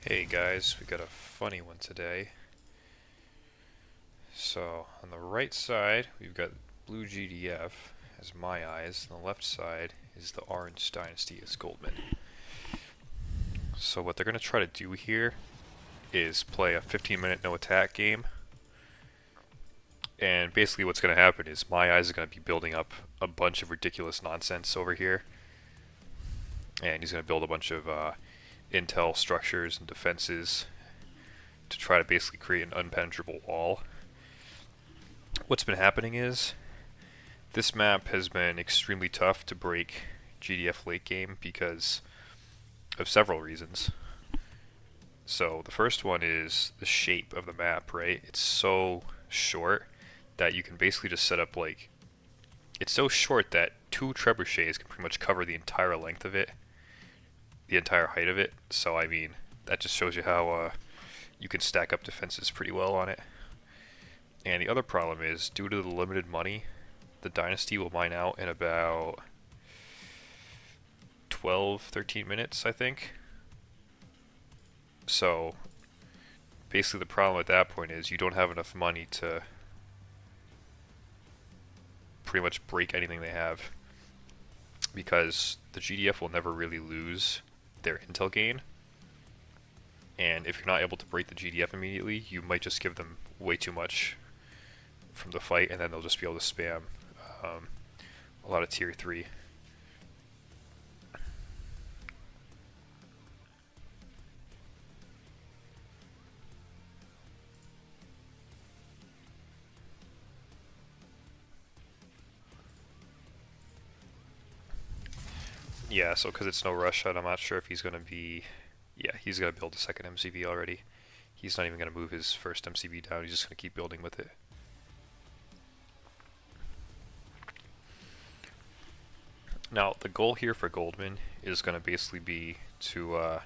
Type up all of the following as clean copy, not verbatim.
Hey guys, we got a funny one today. So, on the right side, we've got blue GDF as my eyes, and the left side is the orange Dynasty as Goldman. So what they're going to try to do here is play a 15-minute no attack game. And basically what's going to happen is my eyes is going to be building up a bunch of ridiculous nonsense over here. And he's going to build a bunch of intel structures and defenses to try to basically create an unpenetrable wall. What's been happening is this map has been extremely tough to break GDF late game because of several reasons. So the first one is the shape of the map, right? It's so short that you can basically just set up like, it's so short that two trebuchets can pretty much cover the entire length of it, the entire height of it. So I mean, that just shows you how you can stack up defenses pretty well on it. And the other problem is, due to the limited money, the Dynasty will mine out in about 12, 13 minutes, I think. So, basically the problem at that point is you don't have enough money to pretty much break anything they have. Because the GDF will never really lose their intel gain. And if you're not able to break the GDF immediately, you might just give them way too much from the fight, and then they'll just be able to spam a lot of tier 3. Yeah, so because it's no rush shot, I'm not sure if he's going to be... Yeah, he's going to build a second MCV already. He's not even going to move his first MCV down, he's just going to keep building with it. Now, the goal here for Goldman is going to basically be to...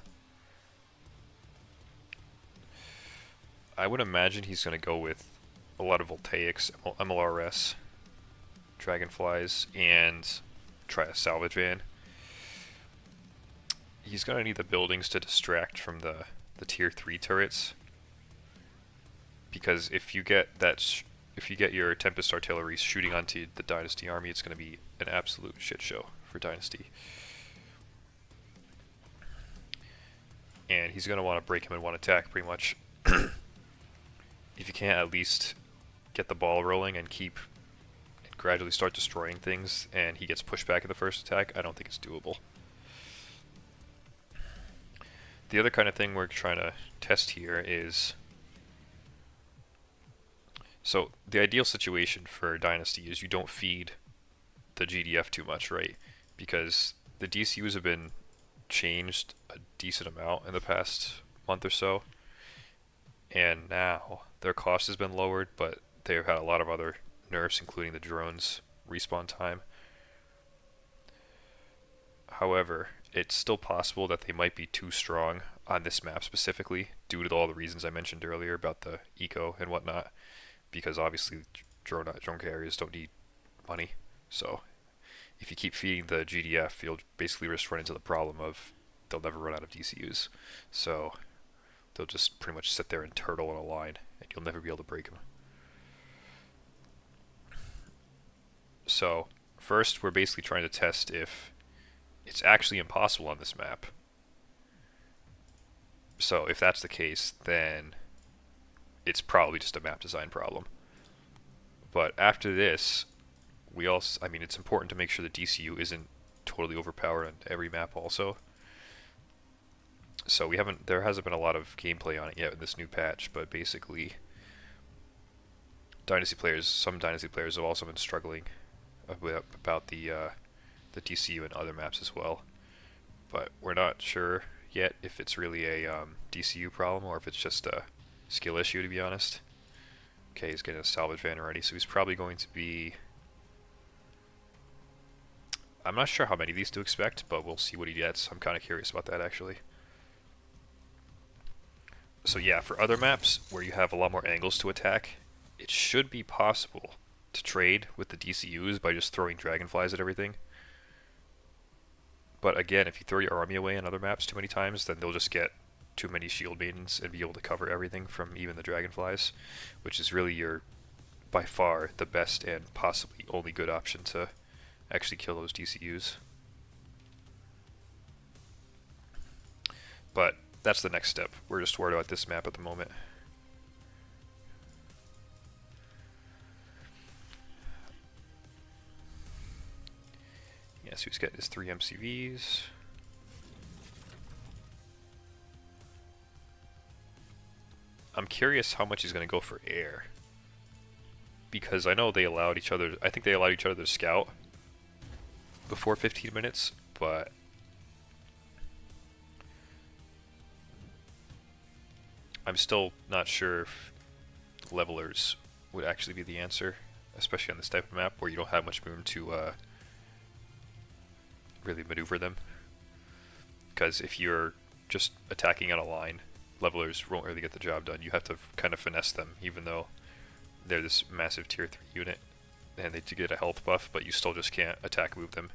I would imagine he's going to go with a lot of voltaics, MLRS, dragonflies, and try a salvage van. He's going to need the buildings to distract from the tier 3 turrets, because if you get if you get your Tempest artillery shooting onto the Dynasty army, it's going to be an absolute shit show for Dynasty. And he's going to want to break him in one attack, pretty much. If you can't at least get the ball rolling and gradually start destroying things, and he gets pushed back in the first attack, I don't think it's doable. The other kind of thing we're trying to test here is... So, the ideal situation for Dynasty is you don't feed the GDF too much, right? Because the DCUs have been changed a decent amount in the past month or so, and now their cost has been lowered, but they've had a lot of other nerfs, including the drones respawn time. However, it's still possible that they might be too strong on this map specifically, due to all the reasons I mentioned earlier about the eco and whatnot, because obviously drone carriers don't need money. So if you keep feeding the GDF, you'll basically just run into the problem of they'll never run out of DCUs. So they'll just pretty much sit there and turtle in a line, and you'll never be able to break them. So first, we're basically trying to test if it's actually impossible on this map. So if that's the case, then it's probably just a map design problem. But after this, I mean, it's important to make sure the DCU isn't totally overpowered on every map also. So there hasn't been a lot of gameplay on it yet in this new patch, but basically, some Dynasty players have also been struggling about the DCU and other maps as well. But we're not sure yet if it's really a DCU problem or if it's just a skill issue, to be honest. Okay, he's getting a salvage van already, so he's probably going to be... I'm not sure how many of these to expect, but we'll see what he gets. I'm kind of curious about that, actually. So yeah, for other maps where you have a lot more angles to attack, it should be possible to trade with the DCUs by just throwing dragonflies at everything. But again, if you throw your army away on other maps too many times, then they'll just get too many shield maidens and be able to cover everything from even the dragonflies, which is really your, by far, the best and possibly only good option to actually kill those DCUs. But that's the next step. We're just worried about this map at the moment. Yeah, so he's getting his 3 MCVs. I'm curious how much he's going to go for air. Because I know they allowed each other, I think they allowed each other to scout before 15 minutes, but I'm still not sure if levelers would actually be the answer, especially on this type of map where you don't have much room to really maneuver them. Because if you're just attacking on a line, levelers won't really get the job done. You have to kind of finesse them, even though they're this massive tier 3 unit and they do get a health buff, but you still just can't attack move them.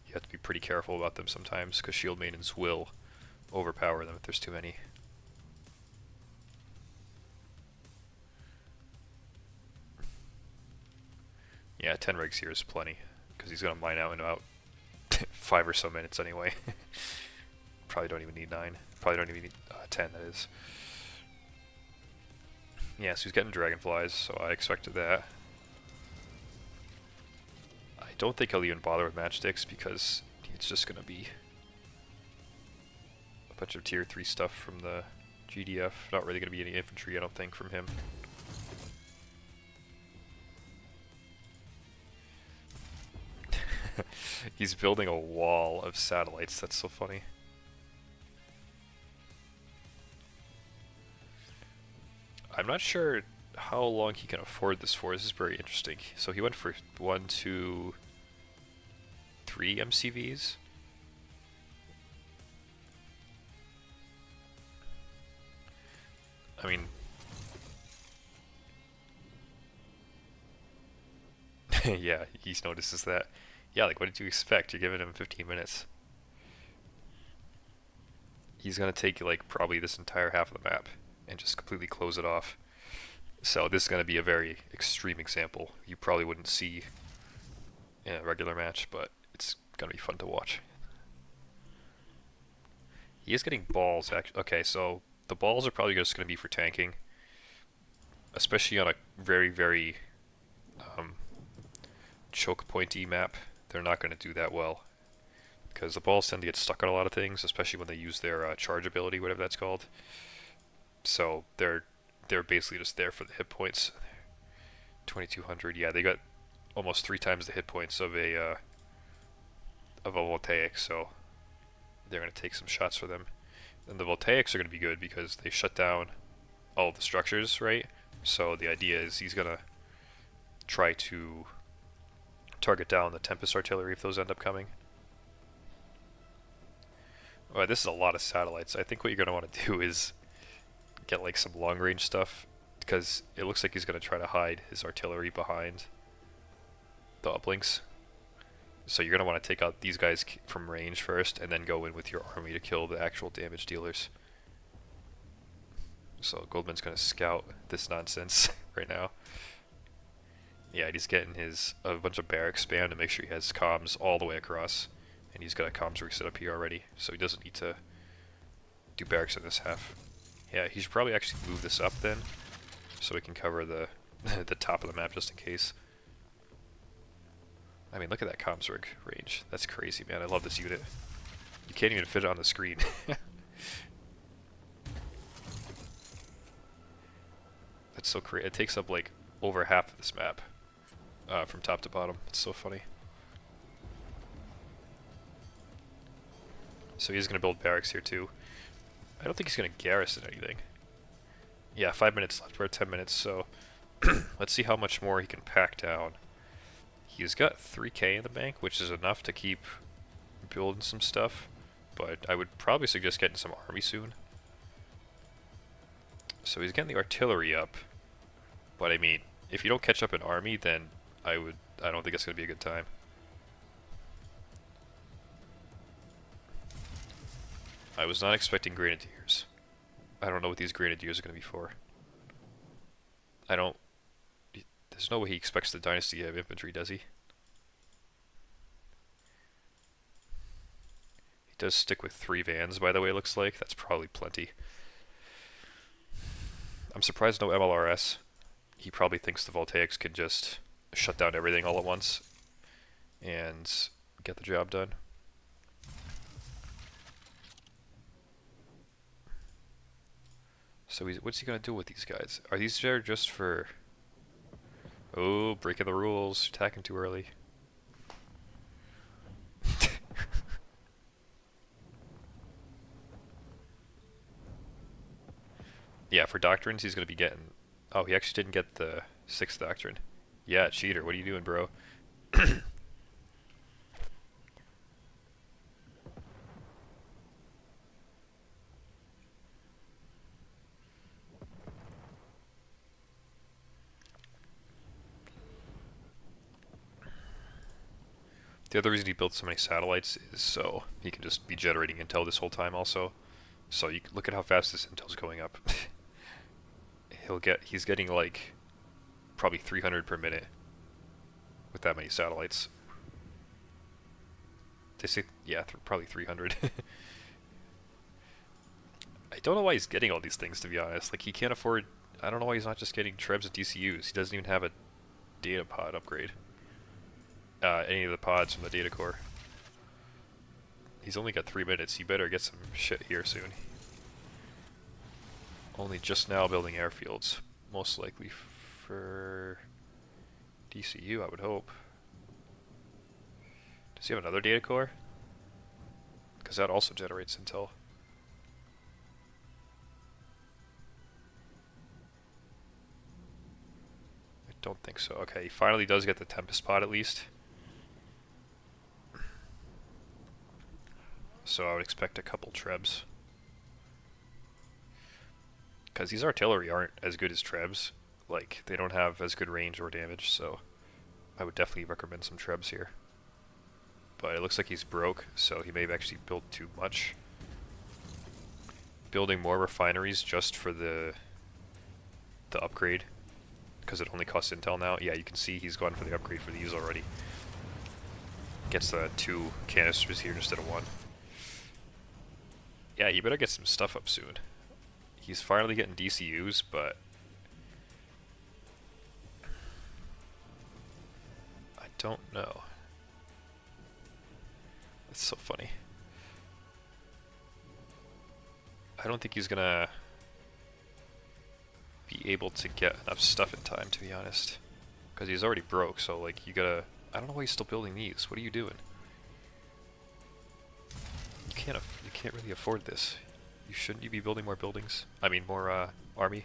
You have to be pretty careful about them sometimes, because shield maidens will overpower them if there's too many. Yeah, 10 rigs here is plenty, because he's going to mine out in about 5 or so minutes anyway. Probably don't even need 9. Probably don't even need 10, that is. Yeah, so he's getting dragonflies, so I expected that. I don't think he'll even bother with matchsticks, because it's just going to be a bunch of tier 3 stuff from the GDF. Not really going to be any infantry, I don't think, from him. He's building a wall of satellites, that's so funny. I'm not sure how long he can afford this for. This is very interesting. So he went for 1, 2, 3 MCVs. I mean, yeah, he notices that. Yeah, like what did you expect? You're giving him 15 minutes. He's gonna take like probably this entire half of the map and just completely close it off. So this is gonna be a very extreme example. You probably wouldn't see in a regular match, but it's gonna be fun to watch. He is getting balls, actually. Okay, so the balls are probably just gonna be for tanking, especially on a very, very choke pointy map. They're not going to do that well, because the balls tend to get stuck on a lot of things, especially when they use their charge ability, whatever that's called. So they're basically just there for the hit points. 2200, yeah, they got almost 3 times the hit points of a voltaic, so they're going to take some shots for them. And the voltaics are going to be good because they shut down all of the structures, right? So the idea is he's going to try to target down the Tempest artillery if those end up coming. Well, this is a lot of satellites. I think what you're going to want to do is get like some long range stuff, because it looks like he's going to try to hide his artillery behind the uplinks. So you're going to want to take out these guys from range first and then go in with your army to kill the actual damage dealers. So Goldman's going to scout this nonsense right now. Yeah, he's getting a bunch of barracks spam to make sure he has comms all the way across, and he's got a comms reset up here already, so he doesn't need to do barracks in this half. Yeah, he should probably actually move this up then, so we can cover the the top of the map just in case. I mean, look at that comms rig range. That's crazy, man. I love this unit. You can't even fit it on the screen. That's so crazy. It takes up like over half of this map. From top to bottom. It's so funny. So he's going to build barracks here too. I don't think he's going to garrison anything. Yeah, 5 minutes left. We're at 10 minutes, so let's see how much more he can pack down. He's got 3k in the bank, which is enough to keep building some stuff, but I would probably suggest getting some army soon. So he's getting the artillery up, but I mean, if you don't catch up in army, then I don't think it's going to be a good time. I was not expecting grenadiers. I don't know what these grenadiers are going to be for. I don't... There's no way he expects the Dynasty to have infantry, does he? He does stick with 3 vans, by the way, it looks like. That's probably plenty. I'm surprised no MLRS. He probably thinks the Voltaics can just shut down everything all at once and get the job done. So what's he going to do with these guys? Are these there just for... Oh, breaking the rules, attacking too early. Yeah, for doctrines, he's going to be getting... Oh, he actually didn't get the 6th doctrine. Yeah, cheater, what are you doing, bro? The other reason he built so many satellites is so he can just be generating intel this whole time also. So you look at how fast this intel's going up. He's getting like probably 300 per minute with that many satellites. They say, yeah, probably 300. I don't know why he's getting all these things, to be honest. Like, he can't afford... I don't know why he's not just getting Trebs and DCUs. He doesn't even have a data pod upgrade. Any of the pods from the data core. He's only got 3 minutes. He better get some shit here soon. Only just now building airfields. Most likely for DCU, I would hope. Does he have another data core? Because that also generates intel. I don't think so. Okay, he finally does get the Tempest pod at least. So I would expect a couple Trebs. Because these artillery aren't as good as Trebs. Like, they don't have as good range or damage, so I would definitely recommend some Trebs here. But it looks like he's broke, so he may have actually built too much. Building more refineries just for the upgrade, because it only costs intel now. Yeah, you can see he's gone for the upgrade for these already. Gets the 2 canisters here instead of 1. Yeah, you better get some stuff up soon. He's finally getting DCUs, but I don't know. It's so funny. I don't think he's gonna be able to get enough stuff in time, to be honest. Because he's already broke, so like you gotta... I don't know why he's still building these. What are you doing? You can't really afford this. Shouldn't you be building more buildings? I mean more army?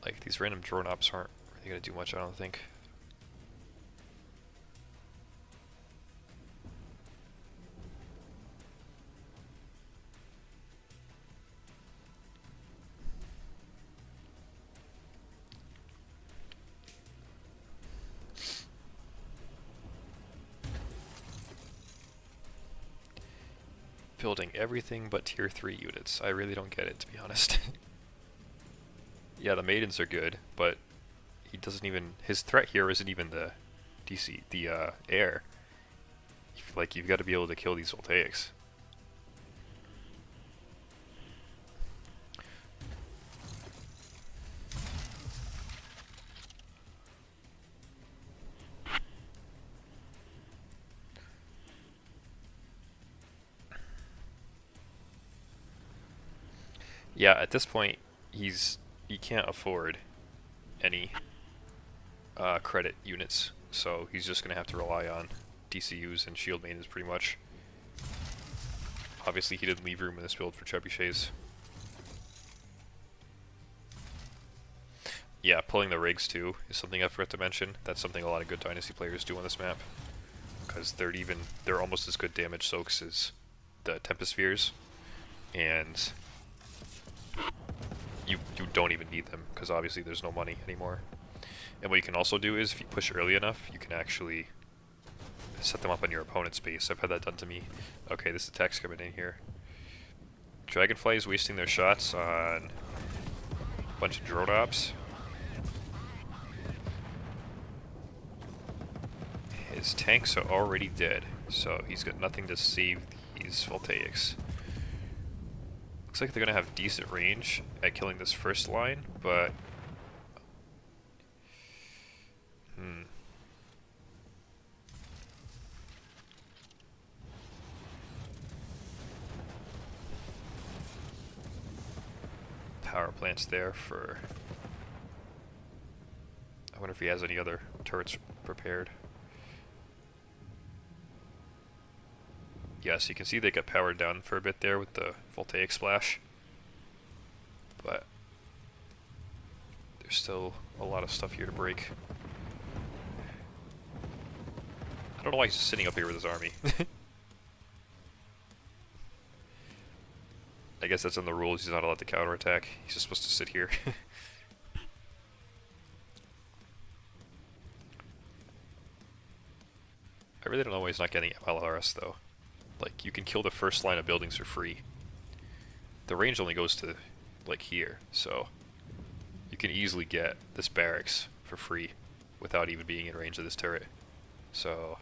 Like these random drone ops aren't really gonna do much, I don't think. Building everything but tier 3 units. I really don't get it, to be honest. Yeah, the maidens are good, but he doesn't even... His threat here isn't even the air. Like, you've got to be able to kill these voltaics. Yeah, at this point, he can't afford any credit units, so he's just going to have to rely on DCUs and shield maidens pretty much. Obviously, he didn't leave room in this build for trebuchets. Yeah, pulling the rigs too is something I forgot to mention. That's something a lot of good Dynasty players do on this map, because they're almost as good damage soaks as the Tempest spheres, and you don't even need them because obviously there's no money anymore. And what you can also do is if you push early enough, you can actually set them up on your opponent's base. I've had that done to me. Okay, this attack's coming in here. Dragonfly is wasting their shots on a bunch of drone ops. His tanks are already dead, so he's got nothing to save these voltaics. Looks like they're gonna have decent range at killing this first line, but power plant's there for. I wonder if he has any other turrets prepared. Yes, you can see they got powered down for a bit there with the voltaic splash. But there's still a lot of stuff here to break. I don't know why he's just sitting up here with his army. I guess that's in the rules, he's not allowed to counterattack. He's just supposed to sit here. I really don't know why he's not getting MLRS though. Like, you can kill the first line of buildings for free. The range only goes to, like, here, so you can easily get this barracks for free without even being in range of this turret. So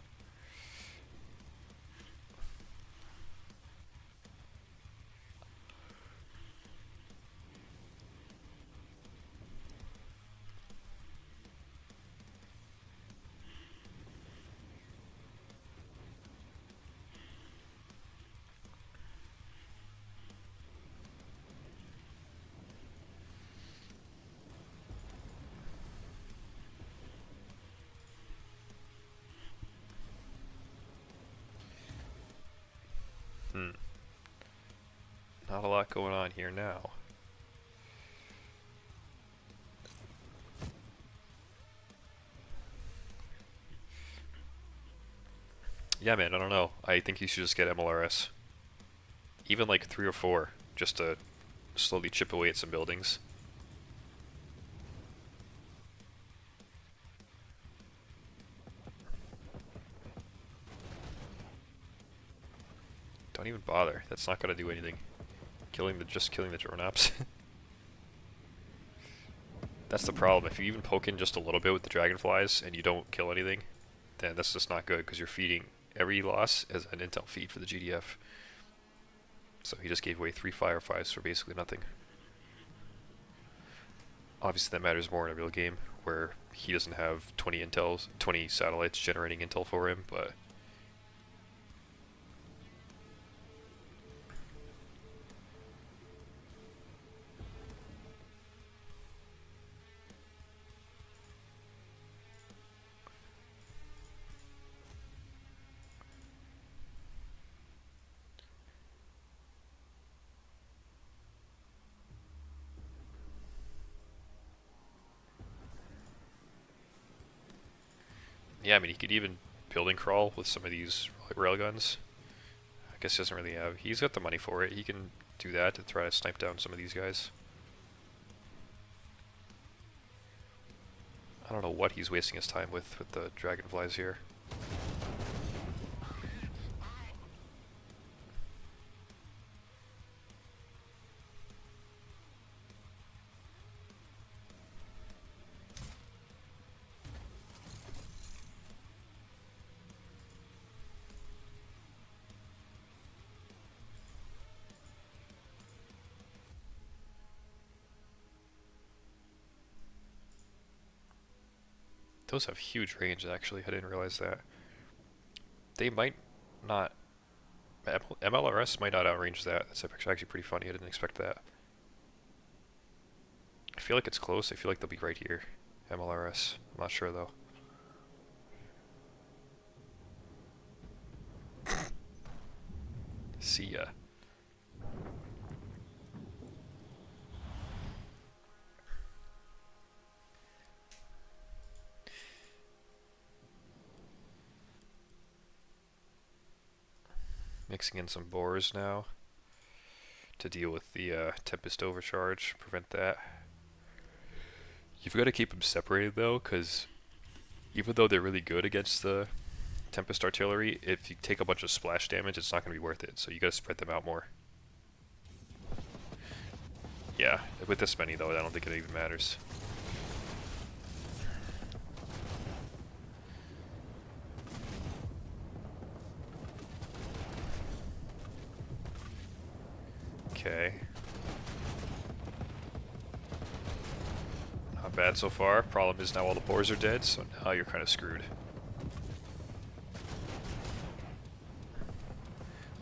not a lot going on here now. Yeah, man, I don't know. I think you should just get MLRS. Even like 3 or 4, just to slowly chip away at some buildings. Don't even bother. That's not gonna do anything. Just killing the drone ops. That's the problem. If you even poke in just a little bit with the dragonflies and you don't kill anything, then that's just not good because you're feeding every loss as an intel feed for the GDF. So he just gave away 3 fireflies for basically nothing. Obviously that matters more in a real game where he doesn't have 20 satellites generating intel for him, but yeah, I mean, he could even building crawl with some of these railguns. I guess he doesn't really have. He's got the money for it. He can do that to try to snipe down some of these guys. I don't know what he's wasting his time with the dragonflies here. Those have huge range, actually. I didn't realize that. They might not. MLRS might not outrange that. That's actually pretty funny. I didn't expect that. I feel like it's close. I feel like they'll be right here. MLRS. I'm not sure, though. See ya. Mixing in some bores now to deal with the Tempest overcharge, prevent that. You've got to keep them separated though, because even though they're really good against the Tempest artillery, if you take a bunch of splash damage, it's not going to be worth it, so you got to spread them out more. Yeah, with this many though, I don't think it even matters. Okay. Not bad so far. Problem is now all the boars are dead, so now you're kind of screwed.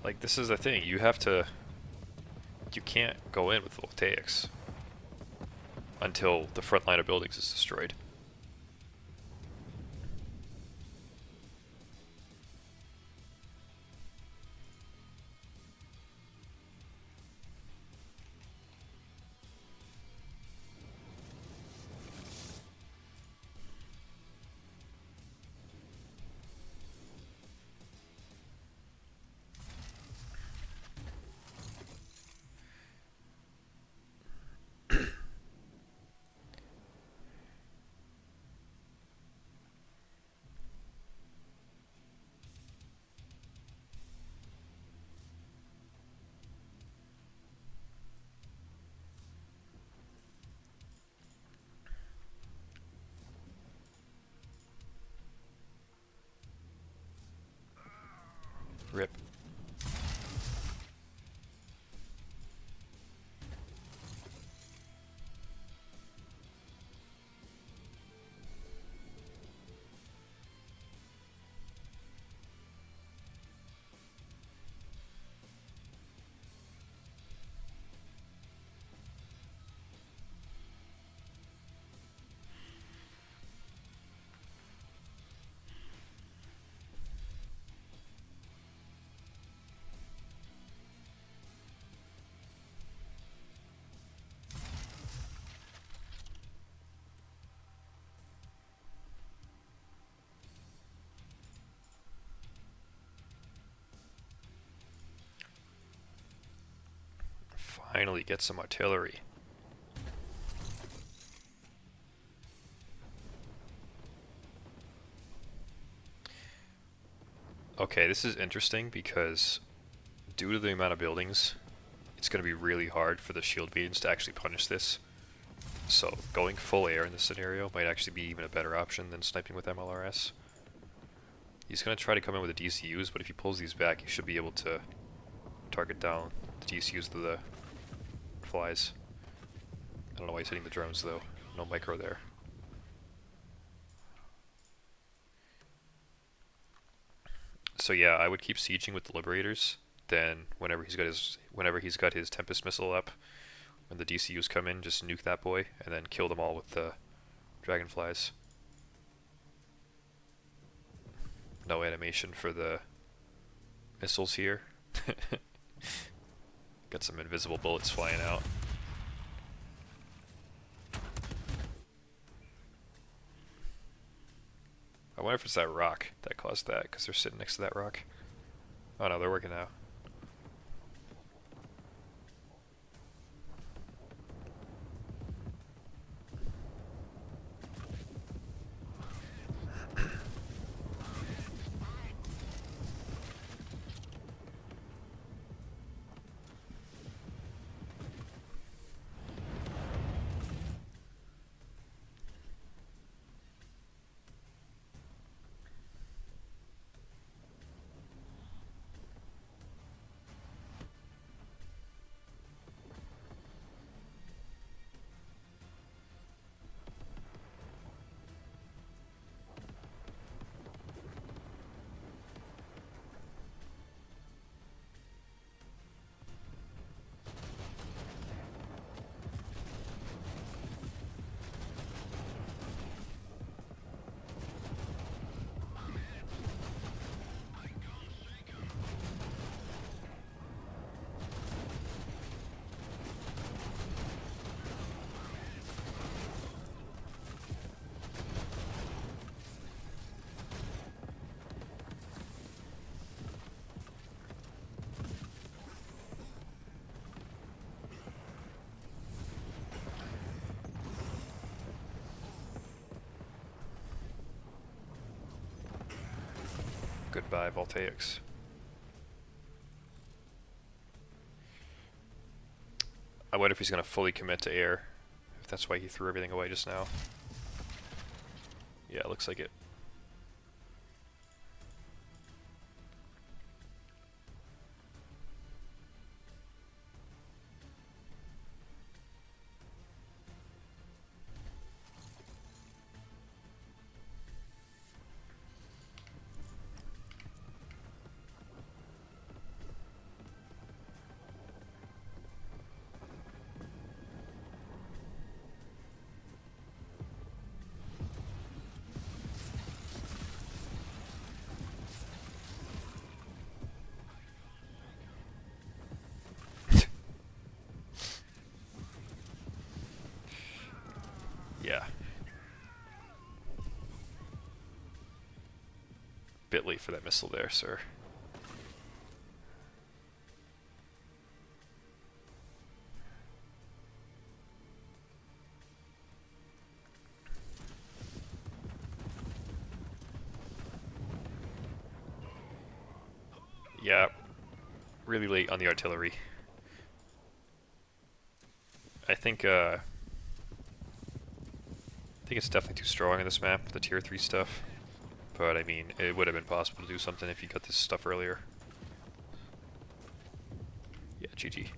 Like, this is the thing, you have to... You can't go in with voltaics until the front line of buildings is destroyed. Rip. Finally get some artillery. Okay, this is interesting because due to the amount of buildings, it's going to be really hard for the shield beams to actually punish this. So going full air in this scenario might actually be even a better option than sniping with MLRS. He's going to try to come in with the DCUs, but if he pulls these back, he should be able to target down the DCUs to the flies. I don't know why he's hitting the drones though. No micro there. So yeah, I would keep sieging with the Liberators. Then whenever he's got his Tempest missile up, when the DCUs come in, just nuke that boy and then kill them all with the dragonflies. No animation for the missiles here. Got some invisible bullets flying out. I wonder if it's that rock that caused that, because they're sitting next to that rock. Oh no, they're working now. Goodbye, voltaics. I wonder if he's going to fully commit to air. If that's why he threw everything away just now. Yeah, it looks like it. Yeah. Bit late for that missile there, sir. Yeah, really late on the artillery. I think it's definitely too strong on this map, the tier 3 stuff. But I mean, it would have been possible to do something if you got this stuff earlier. Yeah, GG.